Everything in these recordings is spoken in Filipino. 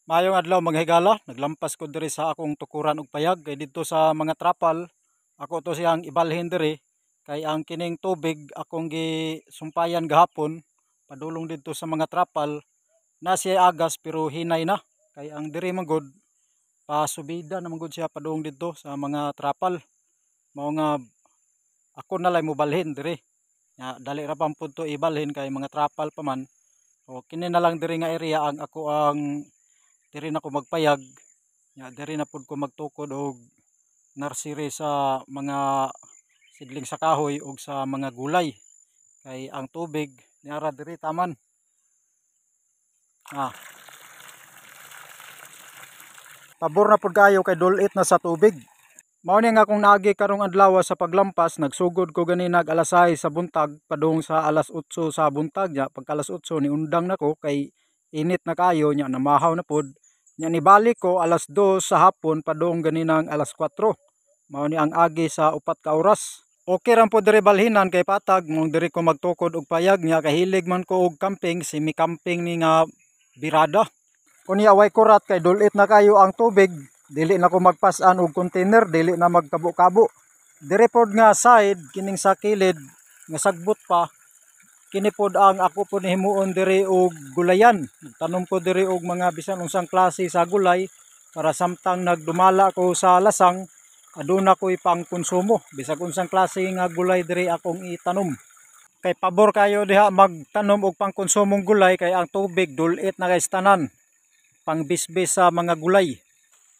Mayong adlaw mga higala, naglampas ko diri sa akong tukuran og payag kay didto sa mga trapal. Ako to siyang ibalhin diri kay ang kining tubig akong gisumpayan gahapon padulong didto sa mga trapal na siya agas pero hinay na. Kay ang diri man gud pasubida naman gud siya padulong didto sa mga trapal. Mao nga ako na lang mobalhin diri. Dali ra pang punto ibalhin kay mga trapal pa man. O kini na lang diri nga area ang ako ang diri na ko magpayag, diri na pud ko magtukod og nursery sa mga sidling sa kahoy ug sa mga gulay. Kay ang tubig niara diri taman. Pabor na pud kayo kay dulit na sa tubig. Mao ni nga akong naagi karong adlaw sa paglampas, nagsugod ko ganinag alas 6 sa buntag padung sa alas 8 sa buntag nya. Pagka alas 8 ni undang nako kay init na kayo nya, namahaw na pud. Nya nibalik ko alas 2 sa hapon padung ganinang alas 4. Mao ni ang agi sa 4 ka oras. Okay ra po diri balhinan kay patag mong diri ko magtukod og payag nya, kahilig man ko og camping, semi-camping ni nga birada. Kunya way kurat kay dulit na kayo ang tubig, dili na ko magpas-an og container, dili na magkabo-kabo. Diri pod nga side kining sa kilid nga sagbot pa, kini pod ang ako pod himuon diri og gulayan. Tanom ko diri og mga bisan unsang klase sa gulay para samtang nagdumala ko sa lasang aduna ko'y pangkonsumo. Bisag unsang klase nga gulay diri akong itanom. Kay pabor kayo diha magtanom og pangkonsumong gulay kay ang tubig dulit na kay tanan. Pangbisbis sa mga gulay.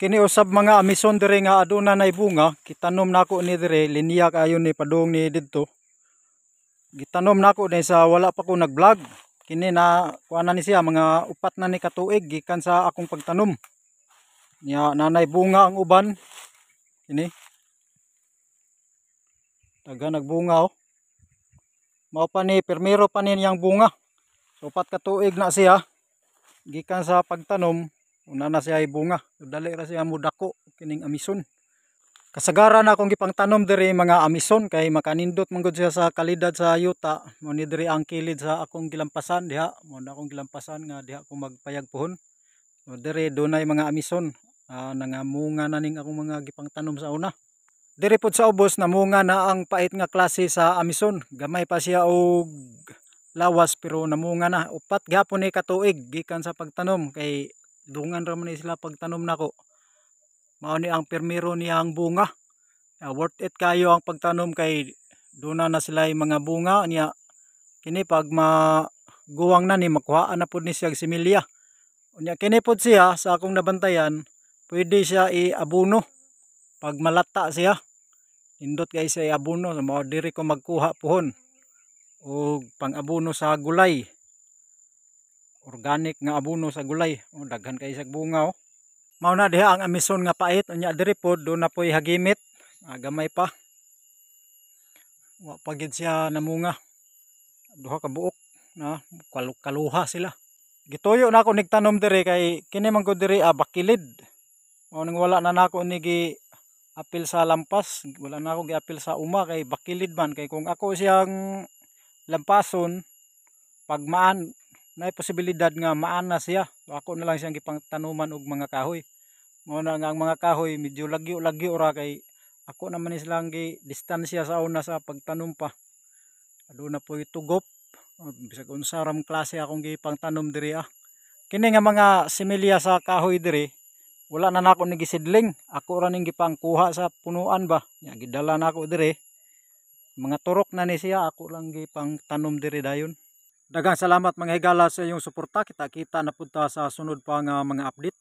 Kini usab mga amison diri nga aduna nay bunga, kitanom nako ni diri, linya kayo ni padung ni didto. Gitanom nako ni sa wala pa ko nag-vlog. Kini na kuana ni siya mga 4 na ni katuig gikan sa akong pagtanom. Nya nanay bunga ang uban. Kini. Taga nagbunga oh. Mao pa ni permero pa ni yang bunga. So 4 katuig na siya gikan sa pagtanom. Una na siya bunga. Dali ra siya mudako kining amison. Kasagaran akong gipangtanom diri mga amison kay makanindot man gud siya sa kalidad sa yuta. Mo ni diri ang kilid sa akong gilampasan diha. Mo na akong gilampasan nga diha ko magpayag puhon. So diri dunay mga amison. Nangamunga na ning akong mga gipangtanom sa una. Diri pod sa ubos namunga na ang pait nga klase sa amison. Gamay pa siya og lawas pero namunga na. 4 gihapon ni katuig gikan sa pagtanom kay dungan ra man sila pagtanom nako. Mao ni ang permero niya ang bunga. Worth it kayo ang pagtanom kay duna na sila mga bunga niya. Kini pag maguwang na ni makuhaan na pud ni siya similya. Unya kini pod siya sa akong nabantayan, pwede siya i-abono pag malata siya. Indot kay siya i-abono, mao diri ko magkuha puhon og pang-abono sa gulay. Organic nga abono sa gulay. Daghan kay sa bunga oh. Mao na diha ang amison nga pait. Unya diri pod do na poy hagimit. Gamay pa. Wa pa gid siya namunga. Duha ka buok na kaluha sila. Gituyo na ako nigtanom diri kay kini man ko diri bakilid. Mao nang wala na nako ni gi apil sa lampas, wala na ako gi apil sa uma kay bakilid man. Kay kung ako siyang lampason pag maan na posibilidad nga maan na siya. So ako na lang siyang gipangtanuman og mga kahoy. Mao na nga ang mga kahoy medyo lagyo-lagyo ra kay ako naman is lang gi distansya sa una sa pagtanom pa. Aduna po itugop. Bisag unsa ram klase akong gipangtanom diri Kini nga mga similya sa kahoy diri wala na nako ni gisidling. Ako ra ning gipangkuha sa punuan ba. Nya gidala nako diri. Mga turok na ni siya, ako lang gipangtanom diri dayon. Daghang salamat mga higala sa iyong suporta. Kita-kita na punta sa sunod pa nga mga update.